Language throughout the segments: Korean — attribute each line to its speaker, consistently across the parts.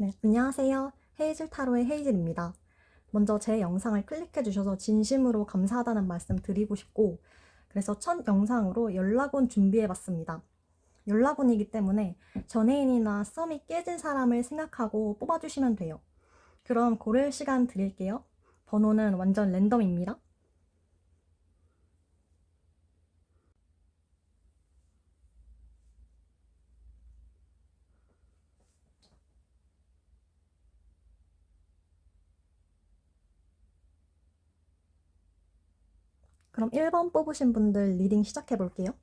Speaker 1: 네, 안녕하세요. 헤이즐 타로의 헤이즐입니다. 먼저 제 영상을 클릭해 주셔서 진심으로 감사하다는 말씀 드리고 싶고, 그래서 첫 영상으로 연락운 준비해 봤습니다. 연락운이기 때문에 전애인이나 썸이 깨진 사람을 생각하고 뽑아주시면 돼요. 그럼 고를 시간 드릴게요. 번호는 완전 랜덤입니다. 그럼 1번 뽑으신 분들 리딩 시작해 볼게요.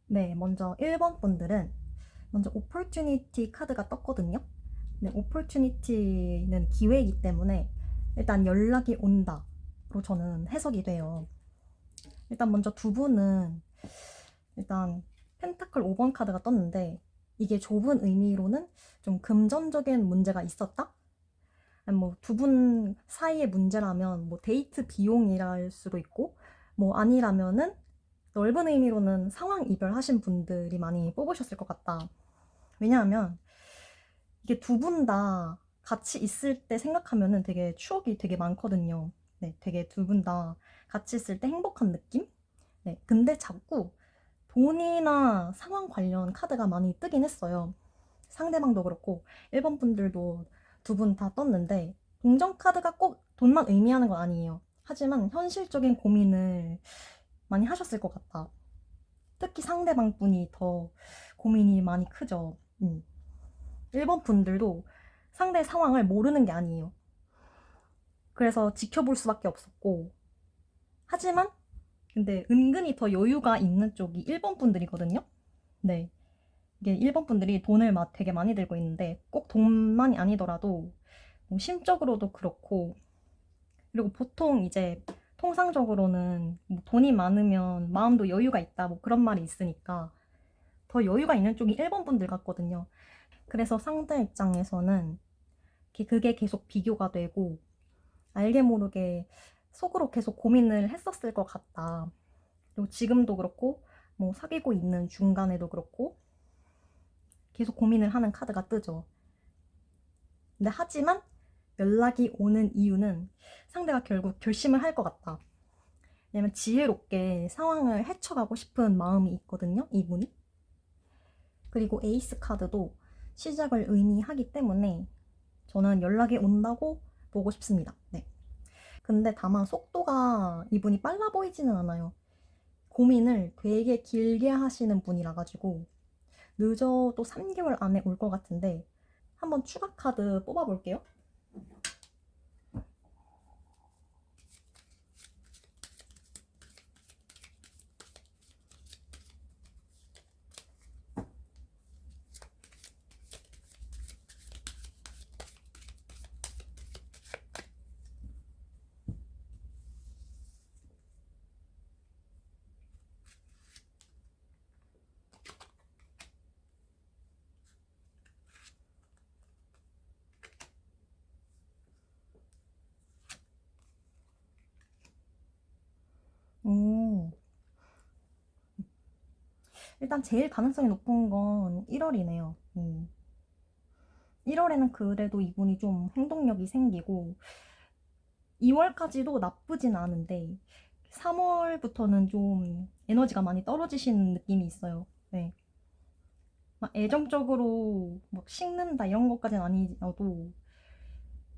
Speaker 1: 네, 먼저 1번 분들은 먼저 opportunity 카드가 떴거든요. 네, opportunity는 기회이기 때문에 일단 연락이 온다로 저는 해석이 돼요. 일단 먼저 두 분은 일단 펜타클 5번 카드가 떴는데 이게 좁은 의미로는 좀 금전적인 문제가 있었다? 뭐 두 분 사이의 문제라면 뭐 데이트 비용이랄 수도 있고 뭐 아니라면은 넓은 의미로는 상황 이별하신 분들이 많이 뽑으셨을 것 같다. 왜냐하면 이게 두 분 다 같이 있을 때 생각하면은 되게 추억이 되게 많거든요. 네, 되게 두 분 다 같이 있을 때 행복한 느낌? 네, 근데 자꾸 돈이나 상황 관련 카드가 많이 뜨긴 했어요. 상대방도 그렇고, 1번 분들도 두 분 다 떴는데, 동전 카드가 꼭 돈만 의미하는 건 아니에요. 하지만 현실적인 고민을 많이 하셨을 것 같다. 특히 상대방 분이 더 고민이 많이 크죠. 1번 분들도 상대 상황을 모르는 게 아니에요. 그래서 지켜볼 수밖에 없었고, 하지만 근데 은근히 더 여유가 있는 쪽이 1번 분들이거든요. 네. 이게 1번 분들이 돈을 막 되게 많이 들고 있는데 꼭 돈만이 아니더라도 뭐 심적으로도 그렇고, 그리고 보통 이제 통상적으로는 뭐 돈이 많으면 마음도 여유가 있다 뭐 그런 말이 있으니까 더 여유가 있는 쪽이 1번 분들 같거든요. 그래서 상대 입장에서는 그게 계속 비교가 되고 알게 모르게 속으로 계속 고민을 했었을 것 같다. 그리고 지금도 그렇고 뭐 사귀고 있는 중간에도 그렇고 계속 고민을 하는 카드가 뜨죠. 근데 하지만 연락이 오는 이유는 상대가 결국 결심을 할 것 같다. 왜냐면 지혜롭게 상황을 헤쳐가고 싶은 마음이 있거든요, 이분이. 그리고 에이스 카드도 시작을 의미하기 때문에 저는 연락이 온다고 보고 싶습니다. 네. 근데 다만 속도가 이분이 빨라 보이지는 않아요. 고민을 되게 길게 하시는 분이라 가지고 늦어도 3개월 안에 올 것 같은데 한번 추가 카드 뽑아볼게요. 오, 일단 제일 가능성이 높은 건 1월이네요. 1월에는 그래도 이분이 좀 행동력이 생기고 2월까지도 나쁘진 않은데 3월부터는 좀 에너지가 많이 떨어지시는 느낌이 있어요. 네. 막 애정적으로 막 식는다 이런 것까지는 아니어도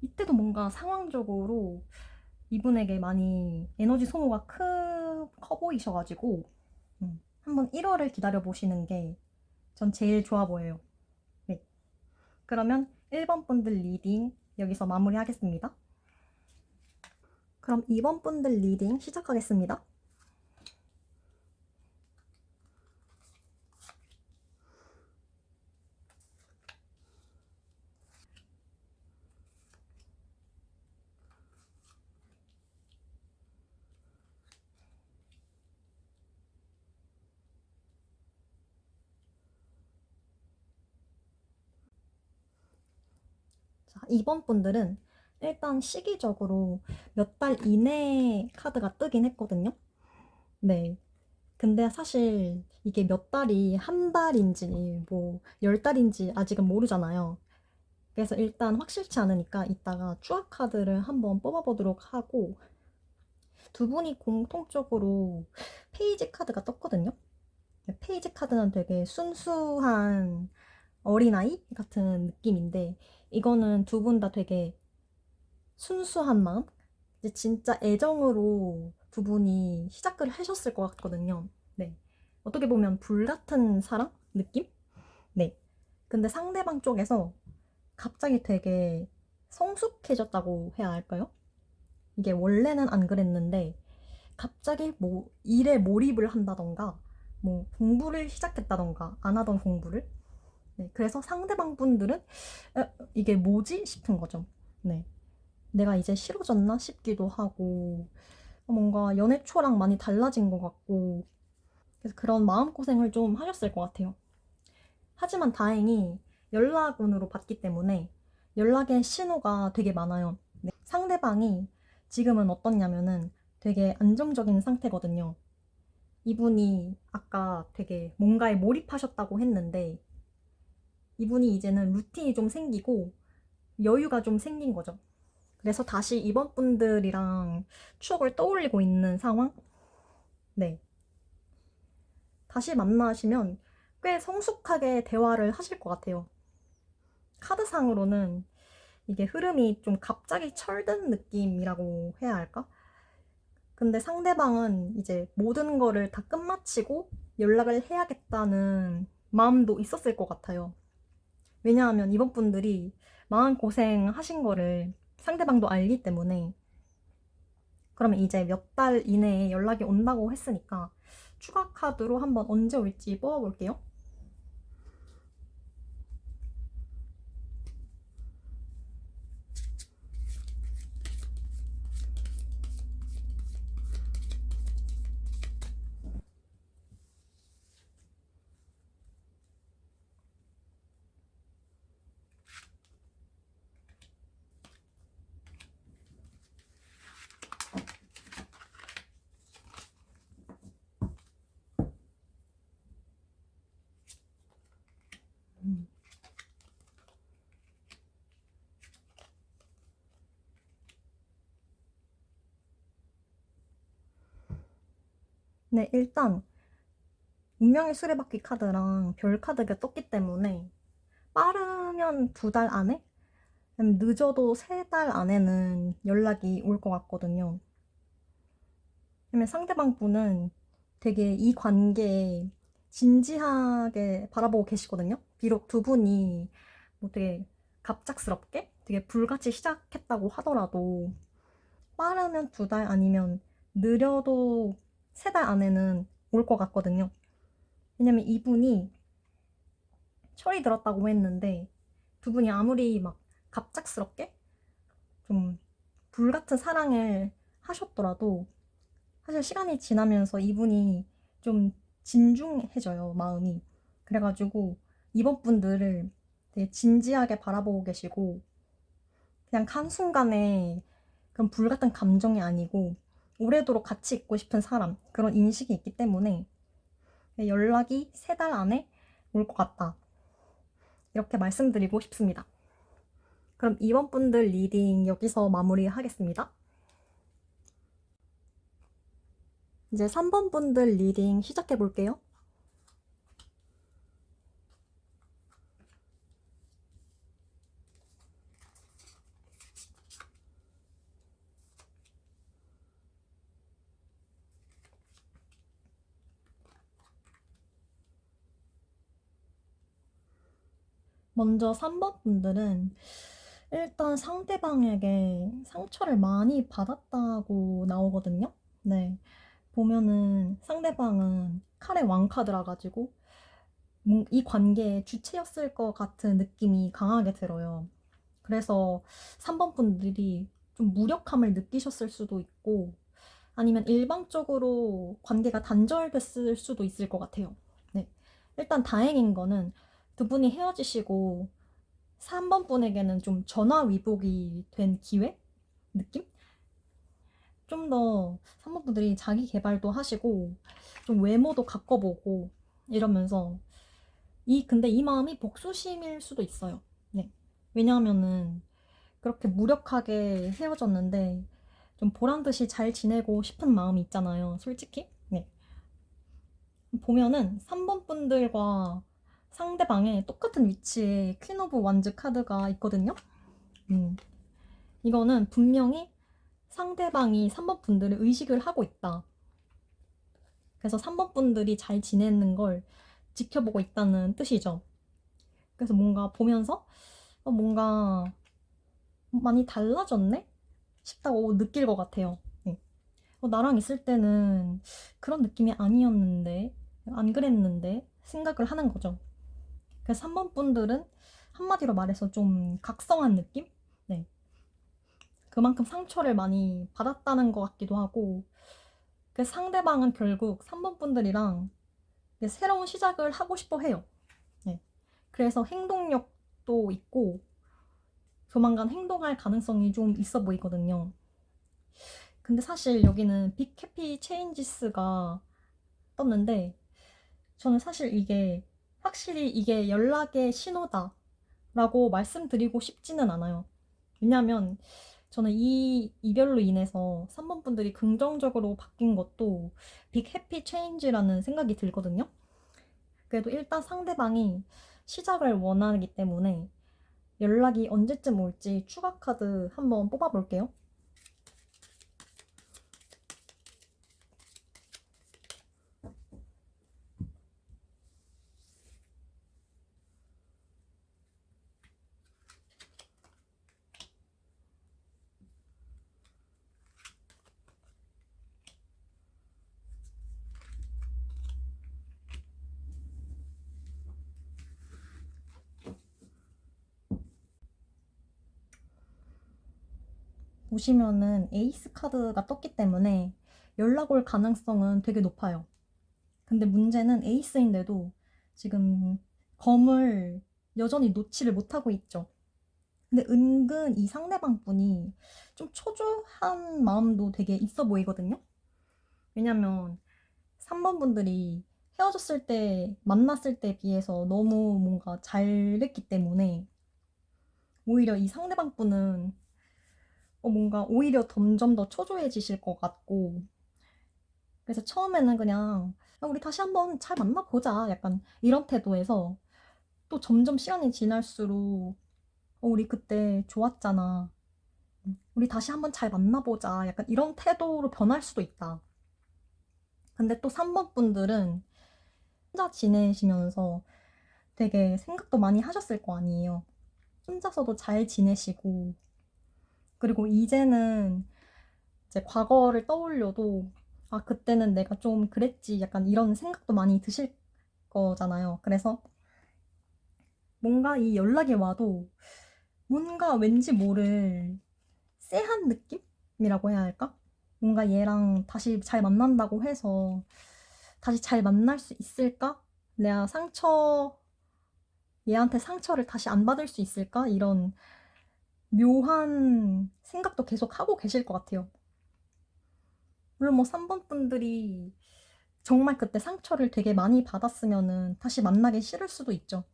Speaker 1: 이때도 뭔가 상황적으로 이분에게 많이 에너지 소모가 커 보이셔가지고 한번 1월을 기다려 보시는 게 전 제일 좋아 보여요. 네. 그러면 1번 분들 리딩 여기서 마무리하겠습니다. 그럼 2번 분들 리딩 시작하겠습니다. 2번 분들은 일단 시기적으로 몇 달 이내에 카드가 뜨긴 했거든요. 네. 근데 사실 이게 몇 달이 한 달인지 뭐 10달인지 아직은 모르잖아요. 그래서 일단 확실치 않으니까 이따가 추가 카드를 한번 뽑아보도록 하고, 두 분이 공통적으로 페이지 카드가 떴거든요. 페이지 카드는 되게 순수한 어린아이 같은 느낌인데, 이거는 두 분 다 되게 순수한 마음? 이제 진짜 애정으로 두 분이 시작을 하셨을 것 같거든요. 네. 어떻게 보면 불같은 사랑? 느낌? 네. 근데 상대방 쪽에서 갑자기 되게 성숙해졌다고 해야 할까요? 이게 원래는 안 그랬는데 갑자기 뭐 일에 몰입을 한다던가 뭐 공부를 시작했다던가 안 하던 공부를. 네, 그래서 상대방 분들은 이게 뭐지 싶은 거죠. 네, 내가 이제 싫어졌나 싶기도 하고 뭔가 연애 초랑 많이 달라진 것 같고, 그래서 그런 마음고생을 좀 하셨을 것 같아요. 하지만 다행히 연락운으로 봤기 때문에 연락의 신호가 되게 많아요. 네, 상대방이 지금은 어떻냐면은 되게 안정적인 상태거든요. 이분이 아까 되게 뭔가에 몰입하셨다고 했는데 이분이 이제는 루틴이 좀 생기고 여유가 좀 생긴 거죠. 그래서 다시 이번 분들이랑 추억을 떠올리고 있는 상황? 네. 다시 만나시면 꽤 성숙하게 대화를 하실 것 같아요. 카드상으로는 이게 흐름이 좀 갑자기 철든 느낌이라고 해야 할까? 근데 상대방은 이제 모든 거를 다 끝마치고 연락을 해야겠다는 마음도 있었을 것 같아요. 왜냐하면 이번 분들이 마음고생 하신 거를 상대방도 알기 때문에. 그러면 이제 몇 달 이내에 연락이 온다고 했으니까 추가 카드로 한번 언제 올지 뽑아볼게요. 네, 일단 운명의 수레바퀴 카드랑 별 카드가 떴기 때문에 빠르면 2달 안에? 늦어도 3달 안에는 연락이 올 것 같거든요. 왜냐면 상대방 분은 되게 이 관계에 진지하게 바라보고 계시거든요. 비록 두 분이 뭐 되게 갑작스럽게 되게 불같이 시작했다고 하더라도 빠르면 2달 아니면 느려도 3달 안에는 올 것 같거든요. 왜냐면 이분이 철이 들었다고 했는데 두 분이 아무리 막 갑작스럽게 좀 불같은 사랑을 하셨더라도 사실 시간이 지나면서 이분이 좀 진중해져요, 마음이. 그래가지고 이번 분들을 되게 진지하게 바라보고 계시고 그냥 한순간에 그런 불같은 감정이 아니고 오래도록 같이 있고 싶은 사람, 그런 인식이 있기 때문에 연락이 3달 안에 올 것 같다, 이렇게 말씀드리고 싶습니다. 그럼 이번 분들 리딩 여기서 마무리하겠습니다. 이제 3번 분들 리딩 시작해 볼게요. 먼저 3번 분들은 일단 상대방에게 상처를 많이 받았다고 나오거든요. 네. 보면은 상대방은 칼의 왕카드라 가지고 이 관계의 주체였을 것 같은 느낌이 강하게 들어요. 그래서 3번 분들이 좀 무력함을 느끼셨을 수도 있고 아니면 일방적으로 관계가 단절됐을 수도 있을 것 같아요. 네. 일단 다행인 거는 두 분이 헤어지시고 3번 분에게는 좀 전화위복이 된 기회? 느낌? 좀 더 3번 분들이 자기 개발도 하시고 좀 외모도 가꿔보고 이러면서 근데 이 마음이 복수심일 수도 있어요. 네. 왜냐하면은 그렇게 무력하게 헤어졌는데 좀 보란 듯이 잘 지내고 싶은 마음이 있잖아요. 솔직히. 네. 보면은 3번 분들과 상대방의 똑같은 위치에 퀸 오브 완즈 카드가 있거든요. 이거는 분명히 상대방이 3번 분들을 의식을 하고 있다. 그래서 3번 분들이 잘 지내는 걸 지켜보고 있다는 뜻이죠. 그래서 뭔가 보면서 뭔가 많이 달라졌네? 싶다고 느낄 것 같아요. 네. 나랑 있을 때는 그런 느낌이 아니었는데, 안 그랬는데 생각을 하는 거죠. 그래서 3번 분들은 한마디로 말해서 좀 각성한 느낌? 네. 그만큼 상처를 많이 받았다는 것 같기도 하고, 그 상대방은 결국 3번 분들이랑 새로운 시작을 하고 싶어 해요. 네. 그래서 행동력도 있고, 조만간 행동할 가능성이 좀 있어 보이거든요. 근데 사실 여기는 빅 해피 체인지스가 떴는데, 저는 사실 이게 확실히 이게 연락의 신호다 라고 말씀드리고 싶지는 않아요. 왜냐면 저는 이 이별로 인해서 3번 분들이 긍정적으로 바뀐 것도 빅 해피 체인지라는 생각이 들거든요. 그래도 일단 상대방이 시작을 원하기 때문에 연락이 언제쯤 올지 추가 카드 한번 뽑아볼게요. 보시면은 에이스 카드가 떴기 때문에 연락 올 가능성은 되게 높아요. 근데 문제는 에이스인데도 지금 검을 여전히 놓지를 못하고 있죠. 근데 은근 이 상대방 분이 좀 초조한 마음도 되게 있어 보이거든요. 왜냐면 3번 분들이 헤어졌을 때, 만났을 때 비해서 너무 뭔가 잘 됐기 때문에 오히려 이 상대방 분은 뭔가 오히려 점점 더 초조해지실 것 같고, 그래서 처음에는 그냥 우리 다시 한번 잘 만나보자 약간 이런 태도에서 또 점점 시간이 지날수록 우리 그때 좋았잖아. 우리 다시 한번 잘 만나보자. 약간 이런 태도로 변할 수도 있다. 근데 또 3번 분들은 혼자 지내시면서 되게 생각도 많이 하셨을 거 아니에요. 혼자서도 잘 지내시고, 그리고 이제는 이제 과거를 떠올려도, 아, 그때는 내가 좀 그랬지. 약간 이런 생각도 많이 드실 거잖아요. 그래서 뭔가 이 연락이 와도 뭔가 왠지 모를 쎄한 느낌이라고 해야 할까? 뭔가 얘랑 다시 잘 만난다고 해서 다시 잘 만날 수 있을까? 내가 얘한테 상처를 다시 안 받을 수 있을까? 이런 묘한 생각도 계속 하고 계실 것 같아요. 물론 뭐 3번 분들이 정말 그때 상처를 되게 많이 받았으면은 다시 만나기 싫을 수도 있죠.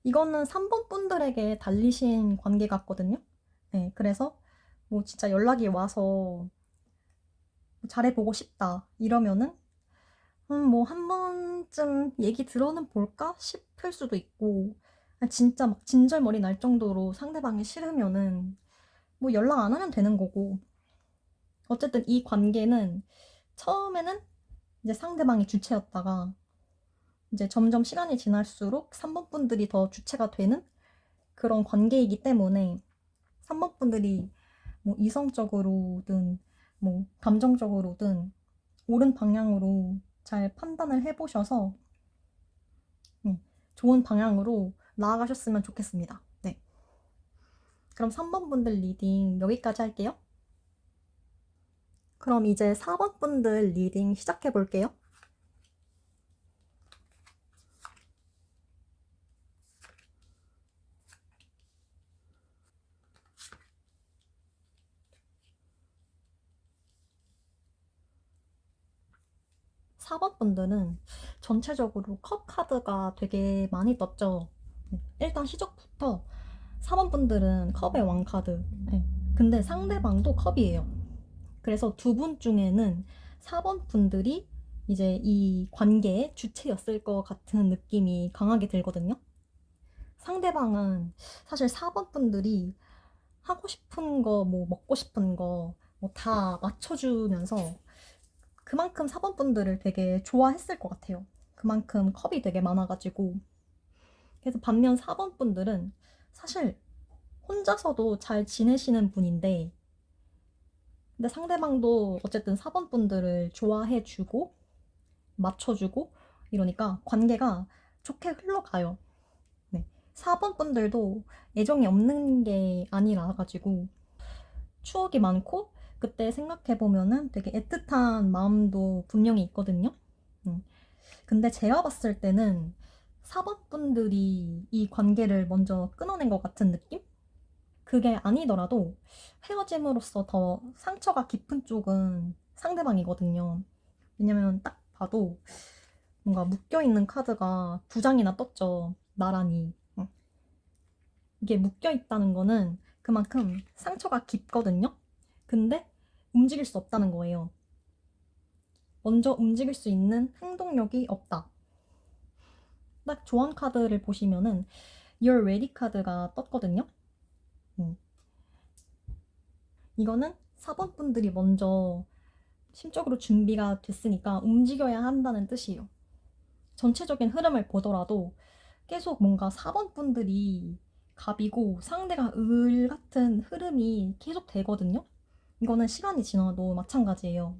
Speaker 1: 이거는 3번 분들에게 달리신 관계 같거든요. 네, 그래서 뭐 진짜 연락이 와서 잘해보고 싶다 이러면은 뭐 한 번쯤 얘기 들어는 볼까 싶을 수도 있고 진짜 막 진절머리 날 정도로 상대방이 싫으면은 뭐 연락 안 하면 되는 거고 어쨌든 이 관계는 처음에는 이제 상대방이 주체였다가 이제 점점 시간이 지날수록 3번 분들이 더 주체가 되는 그런 관계이기 때문에 3번 분들이 뭐 이성적으로든 뭐 감정적으로든 옳은 방향으로 잘 판단을 해보셔서 좋은 방향으로 나아가셨으면 좋겠습니다. 네. 그럼 3번 분들 리딩 여기까지 할게요. 그럼 이제 4번 분들 리딩 시작해 볼게요. 4번 분들은 전체적으로 컵 카드가 되게 많이 떴죠. 네, 일단 시작부터 4번 분들은 컵의 왕 카드. 네, 근데 상대방도 컵이에요. 그래서 두 분 중에는 4번 분들이 이제 이 관계의 주체였을 것 같은 느낌이 강하게 들거든요. 상대방은 사실 4번 분들이 하고 싶은 거, 뭐 먹고 싶은 거, 뭐 다 맞춰주면서 그만큼 4번 분들을 되게 좋아했을 것 같아요. 그만큼 컵이 되게 많아가지고. 그래서 반면 4번 분들은 사실 혼자서도 잘 지내시는 분인데, 근데 상대방도 어쨌든 4번 분들을 좋아해주고, 맞춰주고, 이러니까 관계가 좋게 흘러가요. 네. 4번 분들도 애정이 없는 게 아니라 가지고 추억이 많고 그때 생각해보면은 되게 애틋한 마음도 분명히 있거든요. 근데 제가 봤을 때는 4번 분들이 이 관계를 먼저 끊어낸 것 같은 느낌? 그게 아니더라도 헤어짐으로써 더 상처가 깊은 쪽은 상대방이거든요. 왜냐면 딱 봐도 뭔가 묶여있는 카드가 두 장이나 떴죠. 나란히. 이게 묶여있다는 거는 그만큼 상처가 깊거든요. 근데 움직일 수 없다는 거예요. 먼저 움직일 수 있는 행동력이 없다. 딱 조언 카드를 보시면은 You're ready 카드가 떴거든요. 이거는 4번 분들이 먼저 심적으로 준비가 됐으니까 움직여야 한다는 뜻이에요. 전체적인 흐름을 보더라도 계속 뭔가 4번 분들이 갑이고 상대가 을 같은 흐름이 계속 되거든요. 이거는 시간이 지나도 마찬가지예요.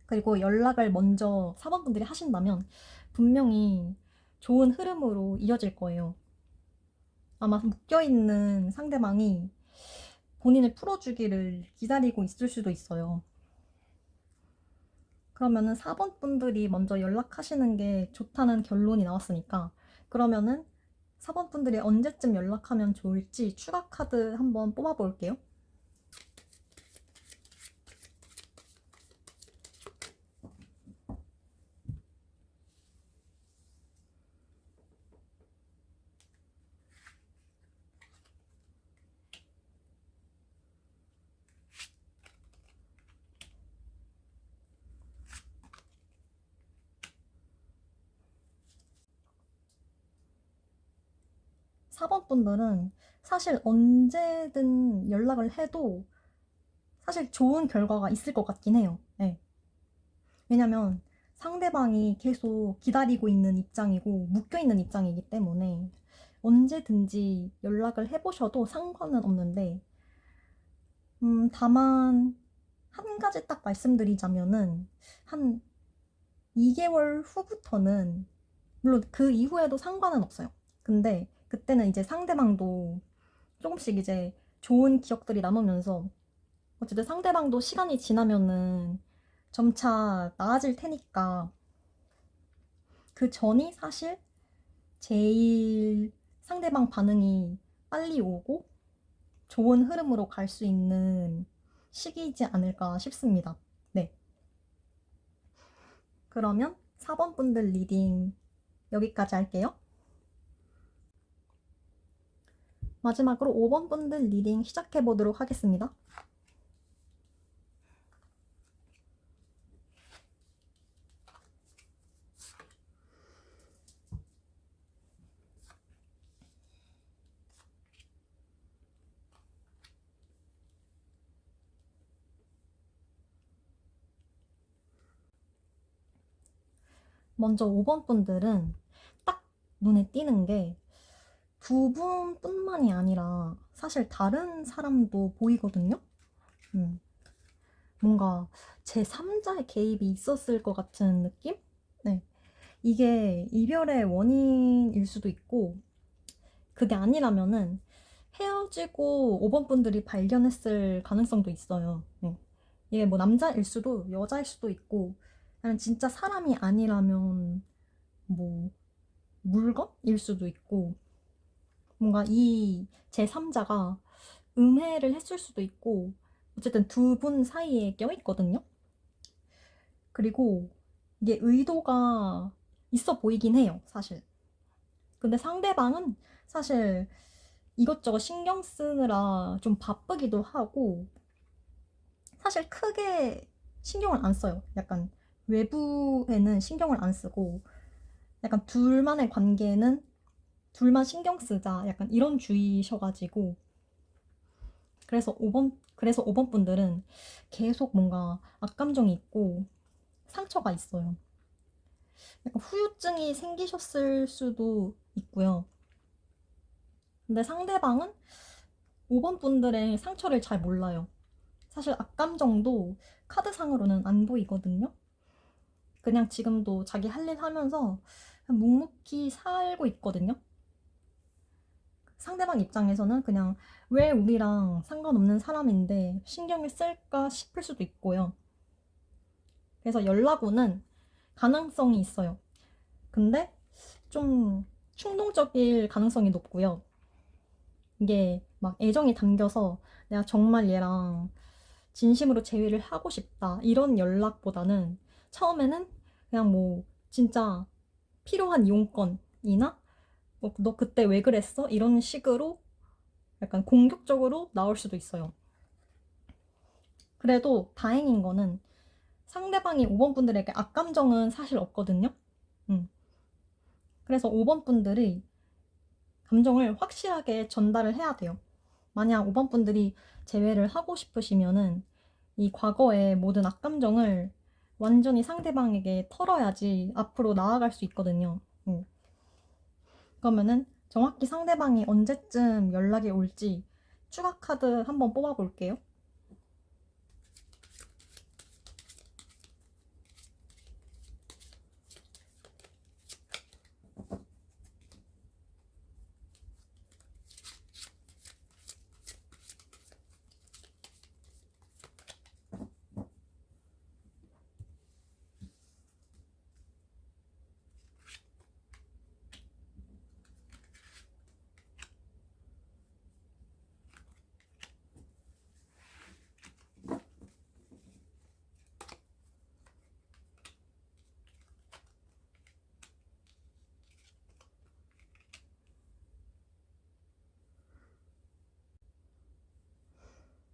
Speaker 1: 그리고 연락을 먼저 4번 분들이 하신다면 분명히 좋은 흐름으로 이어질 거예요. 아마 묶여있는 상대방이 본인을 풀어주기를 기다리고 있을 수도 있어요. 그러면은 4번 분들이 먼저 연락하시는 게 좋다는 결론이 나왔으니까 그러면은 4번 분들이 언제쯤 연락하면 좋을지 추가 카드 한번 뽑아볼게요. 4번 분들은 사실 언제든 연락을 해도 사실 좋은 결과가 있을 것 같긴 해요. 네. 왜냐면 상대방이 계속 기다리고 있는 입장이고 묶여있는 입장이기 때문에 언제든지 연락을 해보셔도 상관은 없는데 다만 한 가지 딱 말씀드리자면은 한 2개월 후부터는 물론 그 이후에도 상관은 없어요. 근데 그때는 이제 상대방도 조금씩 이제 좋은 기억들이 남으면서 어쨌든 상대방도 시간이 지나면은 점차 나아질 테니까 그 전이 사실 제일 상대방 반응이 빨리 오고 좋은 흐름으로 갈 수 있는 시기이지 않을까 싶습니다. 네. 그러면 4번 분들 리딩 여기까지 할게요. 마지막으로 5번 분들 리딩 시작해 보도록 하겠습니다. 먼저 5번 분들은 딱 눈에 띄는 게 두 분뿐만이 아니라 사실 다른 사람도 보이거든요. 뭔가 제3자의 개입이 있었을 것 같은 느낌? 네. 이게 이별의 원인일 수도 있고 그게 아니라면은 헤어지고 5번 분들이 발견했을 가능성도 있어요. 네. 이게 뭐 남자일 수도 여자일 수도 있고 그냥 진짜 사람이 아니라면 뭐 물건일 수도 있고 뭔가 이 제3자가 음해를 했을 수도 있고 어쨌든 두 분 사이에 껴있거든요. 그리고 이게 의도가 있어 보이긴 해요, 사실. 근데 상대방은 사실 이것저것 신경 쓰느라 좀 바쁘기도 하고 사실 크게 신경을 안 써요. 약간 외부에는 신경을 안 쓰고 약간 둘만의 관계는 둘만 신경 쓰자 약간 이런 주의셔가지고 그래서 5번 분들은 계속 뭔가 악감정이 있고 상처가 있어요. 약간 후유증이 생기셨을 수도 있고요. 근데 상대방은 5번 분들의 상처를 잘 몰라요. 사실 악감정도 카드상으로는 안 보이거든요. 그냥 지금도 자기 할 일 하면서 그냥 묵묵히 살고 있거든요. 상대방 입장에서는 그냥 왜 우리랑 상관없는 사람인데 신경을 쓸까 싶을 수도 있고요. 그래서 연락 오는 가능성이 있어요. 근데 좀 충동적일 가능성이 높고요. 이게 막 애정이 담겨서 내가 정말 얘랑 진심으로 재회를 하고 싶다 이런 연락보다는 처음에는 그냥 뭐 진짜 필요한 이용권이나 뭐 너 그때 왜 그랬어? 이런 식으로 약간 공격적으로 나올 수도 있어요. 그래도 다행인 거는 상대방이 5번 분들에게 악감정은 사실 없거든요. 그래서 5번 분들이 감정을 확실하게 전달을 해야 돼요. 만약 5번 분들이 재회를 하고 싶으시면은 이 과거의 모든 악감정을 완전히 상대방에게 털어야지 앞으로 나아갈 수 있거든요. 그러면은 정확히 상대방이 언제쯤 연락이 올지 추가 카드 한번 뽑아볼게요.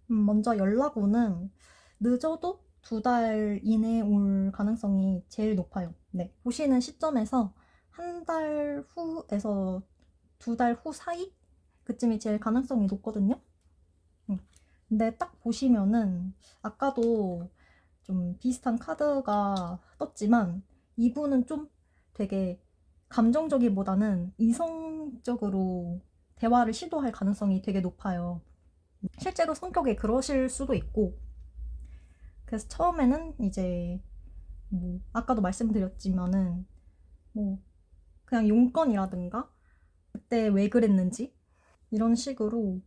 Speaker 1: 먼저 연락 오는 늦어도 2달 이내에 올 가능성이 제일 높아요. 네. 보시는 시점에서 한 달 후에서 2달 후 사이? 그쯤이 제일 가능성이 높거든요. 근데 딱 보시면은 아까도 좀 비슷한 카드가 떴지만 이분은 좀 되게 감정적이보다는 이성적으로 대화를 시도할 가능성이 되게 높아요. 실제로 성격이 그러실 수도 있고 그래서 처음에는 이제 뭐 아까도 말씀드렸지만은 뭐 그냥 용건이라든가 그때 왜 그랬는지 이런 식으로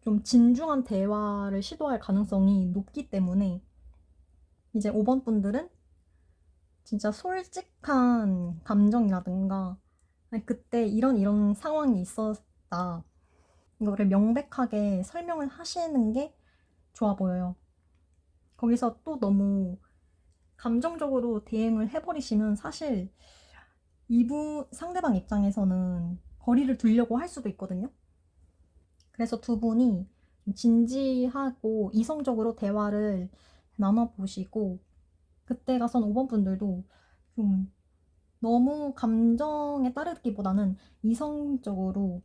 Speaker 1: 좀 진중한 대화를 시도할 가능성이 높기 때문에 이제 5번 분들은 진짜 솔직한 감정이라든가 아니, 그때 이런 상황이 있었다 이거를 명백하게 설명을 하시는 게 좋아 보여요. 거기서 또 너무 감정적으로 대응을 해버리시면 사실 이분 상대방 입장에서는 거리를 두려고 할 수도 있거든요. 그래서 두 분이 진지하고 이성적으로 대화를 나눠보시고 그때 가선 5번 분들도 좀 너무 감정에 따르기보다는 이성적으로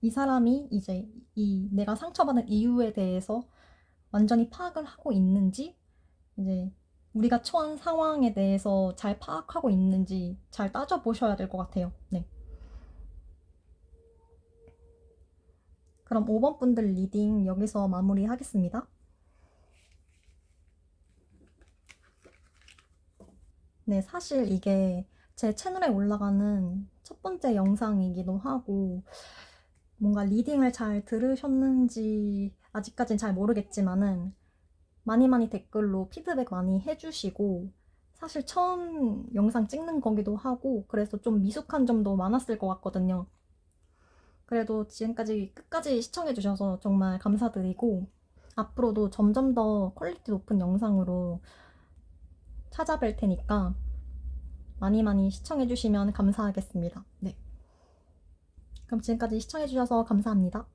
Speaker 1: 이 사람이 이제 이 내가 상처받은 이유에 대해서 완전히 파악을 하고 있는지 이제 우리가 처한 상황에 대해서 잘 파악하고 있는지 잘 따져보셔야 될 것 같아요. 네. 그럼 5번 분들 리딩 여기서 마무리하겠습니다. 네, 사실 이게 제 채널에 올라가는 첫 번째 영상이기도 하고 뭔가 리딩을 잘 들으셨는지 아직까진 잘 모르겠지만은 많이 댓글로 피드백 많이 해주시고 사실 처음 영상 찍는 거기도 하고 그래서 좀 미숙한 점도 많았을 것 같거든요. 그래도 지금까지 끝까지 시청해주셔서 정말 감사드리고 앞으로도 점점 더 퀄리티 높은 영상으로 찾아뵐 테니까 많이 많이 시청해주시면 감사하겠습니다. 네. 그럼 지금까지 시청해주셔서 감사합니다.